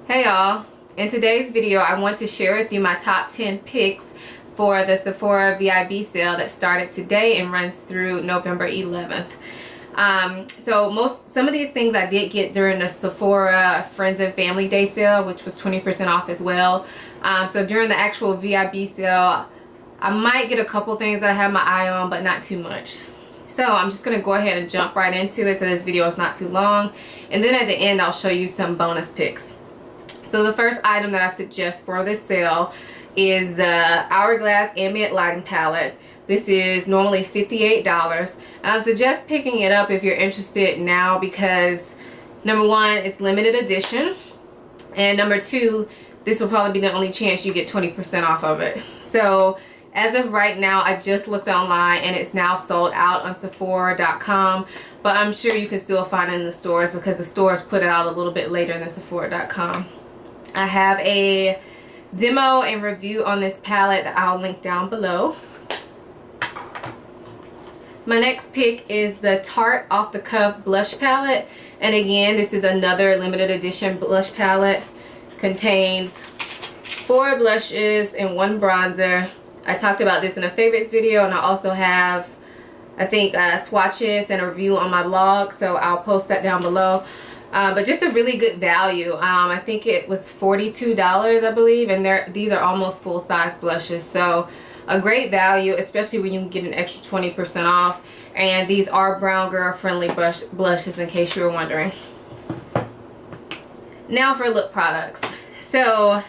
Hey y'all, in today's video I want to share with you my top 10 picks for the Sephora VIB sale that started today and runs through November 11th. Some of these things I did get during the Sephora Friends and Family Day sale, which was 20% off as well. So during the actual VIB sale, I might get a couple things that I have my eye on, but not too much. So I'm just going to go ahead and jump right into it so this video is not too long. And then at the end I'll show you some bonus picks. So the first item that I suggest for this sale is the Hourglass Ambient Lighting Palette. This is normally $58, and I suggest picking it up if you're interested now because number one, it's limited edition, and number two, this will probably be the only chance you get 20% off of it. So as of right now, I just looked online and it's now sold out on Sephora.com, but I'm sure you can still find it in the stores because the stores put it out a little bit later than Sephora.com. I have a demo and review on this palette that I'll link down below. My next pick is the Tarte Off the Cuff Blush Palette. And again, this is another limited edition blush palette. Contains 4 blushes and 1 bronzer. I talked about this in a favorites video, and I also have, I think, swatches and a review on my blog. So I'll post that down below. But just a really good value. I think it was $42, I believe, and these are almost full-size blushes. So a great value, especially when you can get an extra 20% off. And these are brown girl friendly blushes, in case you were wondering. Now for lip products. So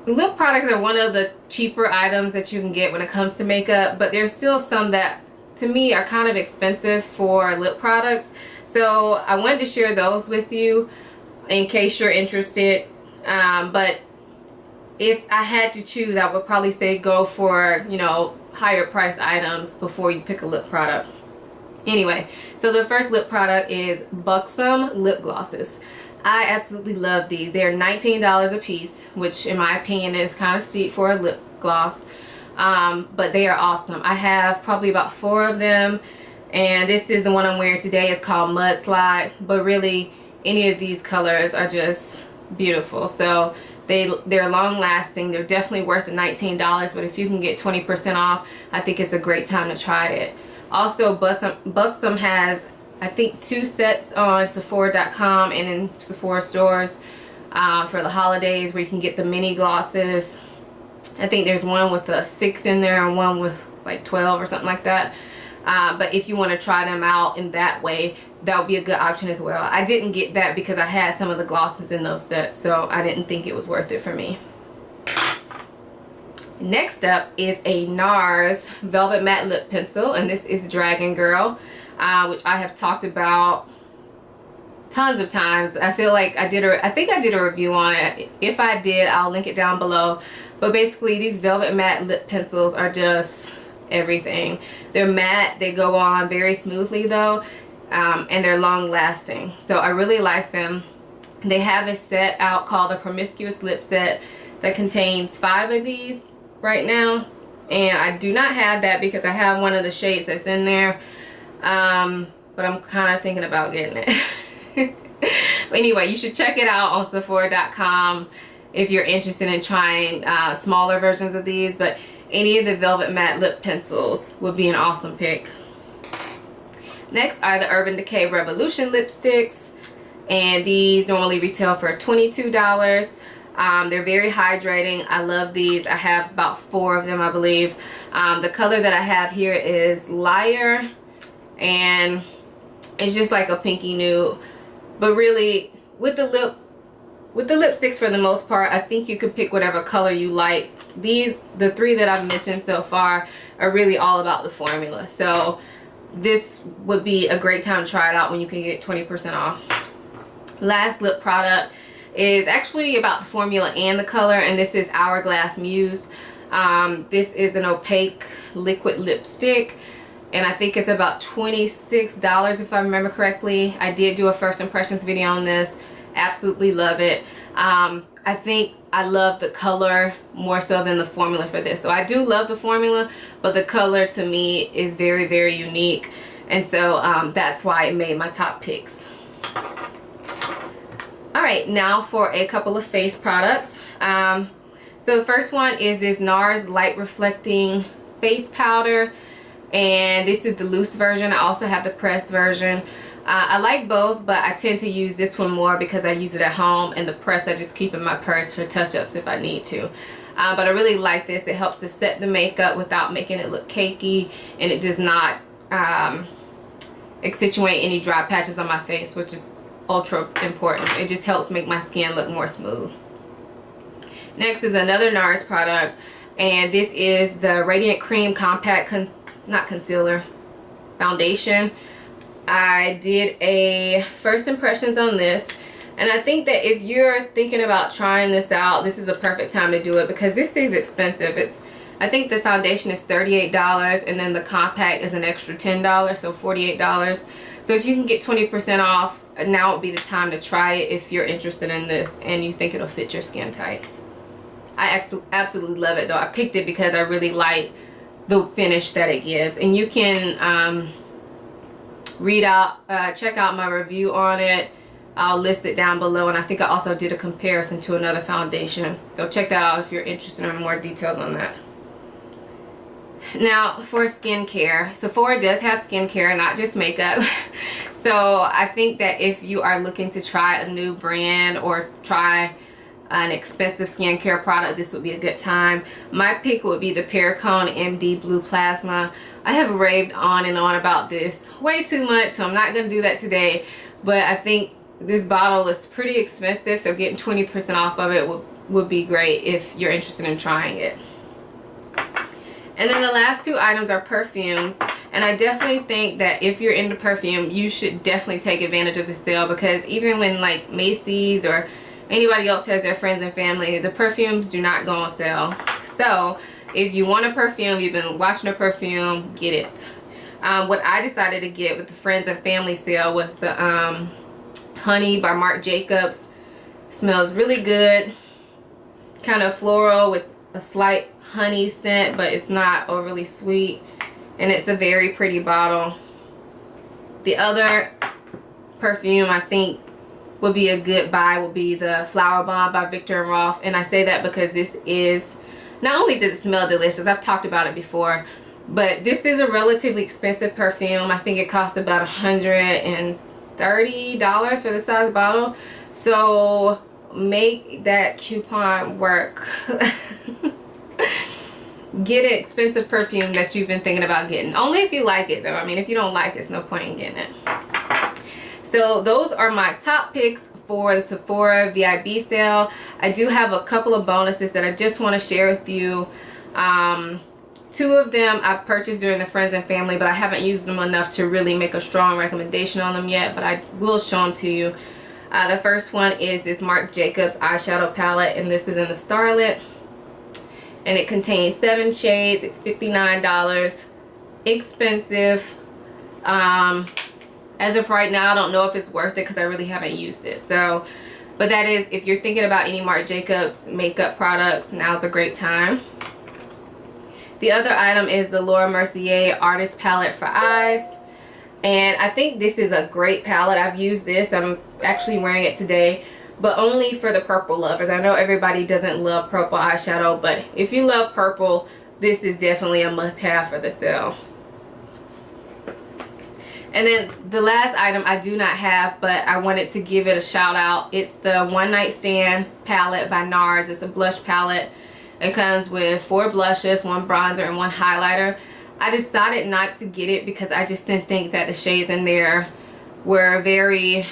lip products are one of the cheaper items that you can get when it comes to makeup, but there's still some that to me are kind of expensive for lip products. So I wanted to share those with you in case you're interested. But if I had to choose, I would probably say go for, you know, higher price items before you pick a lip product. Anyway, so the first lip product is Buxom Lip Glosses. I absolutely love these. They're $19 a piece, which in my opinion is kind of steep for a lip gloss. But they are awesome. I have probably about 4 of them. And this is the one I'm wearing today. It's called Mudslide, but really any of these colors are just beautiful. So they're long lasting. They're definitely worth the $19, but if you can get 20% off, I think it's a great time to try it. Also, Buxom has, I think, 2 sets on Sephora.com and in Sephora stores for the holidays, where you can get the mini glosses. I think there's one with a 6 in there and one with like 12 or something like that. But if you want to try them out in that way, that would be a good option as well. I didn't get that because I had some of the glosses in those sets, so I didn't think it was worth it for me. Next up is a NARS Velvet Matte Lip Pencil, and this is Dragon Girl, which I have talked about tons of times. I feel like I think I did a review on it. If I did, I'll link it down below. But basically, these Velvet Matte Lip Pencils are just everything. They're matte, they go on very smoothly though, and they're long lasting, so I really like them. They have a set out called the Promiscuous Lip Set that contains 5 of these right now, and I do not have that because I have one of the shades that's in there, but I'm kind of thinking about getting it. But anyway, you should check it out on Sephora.com if you're interested in trying smaller versions of these, but any of the Velvet Matte Lip Pencils would be an awesome pick. Next are the Urban Decay Revolution lipsticks, and these normally retail for $22. They're very hydrating. I love these. I have about 4 of them, I believe. The color that I have here is Liar, and it's just like a pinky nude. But really, with the lipsticks, for the most part, I think you could pick whatever color you like. The 3 that I've mentioned so far are really all about the formula. So this would be a great time to try it out when you can get 20% off. Last lip product is actually about the formula and the color, and this is Hourglass Muse. This is an opaque liquid lipstick, and I think it's about $26 if I remember correctly. I did do a first impressions video on this. Absolutely love it. I think I love the color more so than the formula for this. So I do love the formula, but the color to me is very, very unique, and so that's why it made my top picks. Alright, now for a couple of face products. So the first one is this NARS Light Reflecting Face Powder, and this is the loose version. I also have the pressed version. I like both, but I tend to use this one more because I use it at home, and the press I just keep in my purse for touch-ups if I need to. But I really like this. It helps to set the makeup without making it look cakey, and it does not accentuate any dry patches on my face, which is ultra important. It just helps make my skin look more smooth. Next is another NARS product, and this is the Radiant Cream Compact Foundation. I did a first impressions on this, and I think that if you're thinking about trying this out, this is a perfect time to do it because this is expensive. I think the foundation is $38, and then the compact is an extra $10, so $48. So if you can get 20% off, now would be the time to try it if you're interested in this and you think it'll fit your skin type. I absolutely love it though. I picked it because I really like the finish that it gives, and you can check out my review on it. I'll list it down below, and I think I also did a comparison to another foundation, so check that out if you're interested in more details on that. Now for skincare, Sephora does have skincare, not just makeup. So I think that if you are looking to try a new brand or try an expensive skincare product, this would be a good time. My pick would be the Perricone MD Blue Plasma. I have raved on and on about this way too much, so I'm not going to do that today, but I think this bottle is pretty expensive, so getting 20% off of it would be great if you're interested in trying it. And then the last two items are perfumes, and I definitely think that if you're into perfume, you should definitely take advantage of the sale, because even when like Macy's or anybody else has their friends and family, the perfumes do not go on sale. So if you want a perfume, you've been watching a perfume, get it. What I decided to get with the friends and family sale was the Honey by Marc Jacobs. Smells really good, kind of floral with a slight honey scent, but it's not overly sweet, and it's a very pretty bottle. The other perfume I think would be a good buy would be the Flowerbomb by Viktor and Rolf, and I say that because this is, not only does it smell delicious, I've talked about it before, but this is a relatively expensive perfume. I think it costs about $130 for the size bottle, so make that coupon work. Get an expensive perfume that you've been thinking about getting, only if you like it though. I mean, if you don't like it, there's no point in getting it. So those are my top picks for the Sephora VIB sale. I do have a couple of bonuses that I just want to share with you. Two of them I purchased during the friends and family, but I haven't used them enough to really make a strong recommendation on them yet, but I will show them to you. The first one is this Marc Jacobs eyeshadow palette, and this is in the Starlet, and it contains 7 shades. It's $59. Expensive. As of right now, I don't know if it's worth it because I really haven't used it. So, but that is, if you're thinking about any Marc Jacobs makeup products, now's a great time. The other item is the Laura Mercier Artist Palette for Eyes, and I think this is a great palette. I've used this. I'm actually wearing it today, but only for the purple lovers. I know everybody doesn't love purple eyeshadow, but if you love purple, this is definitely a must-have for the sale. And then the last item I do not have, but I wanted to give it a shout out. It's the One Night Stand palette by NARS. It's a blush palette. It comes with 4 blushes, 1 bronzer, and 1 highlighter. I decided not to get it because I just didn't think that the shades in there were very,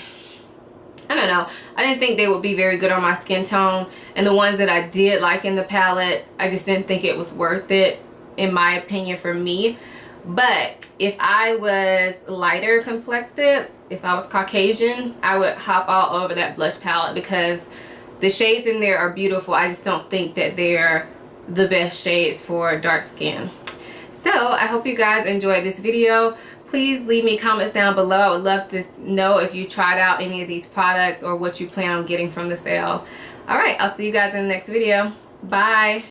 I don't know, I didn't think they would be very good on my skin tone. And the ones that I did like in the palette, I just didn't think it was worth it, in my opinion, for me. But if I was lighter complected, if I was Caucasian, I would hop all over that blush palette because the shades in there are beautiful. I just don't think that they're the best shades for dark skin. So I hope you guys enjoyed this video. Please leave me comments down below. I would love to know if you tried out any of these products or what you plan on getting from the sale. Alright, I'll see you guys in the next video. Bye.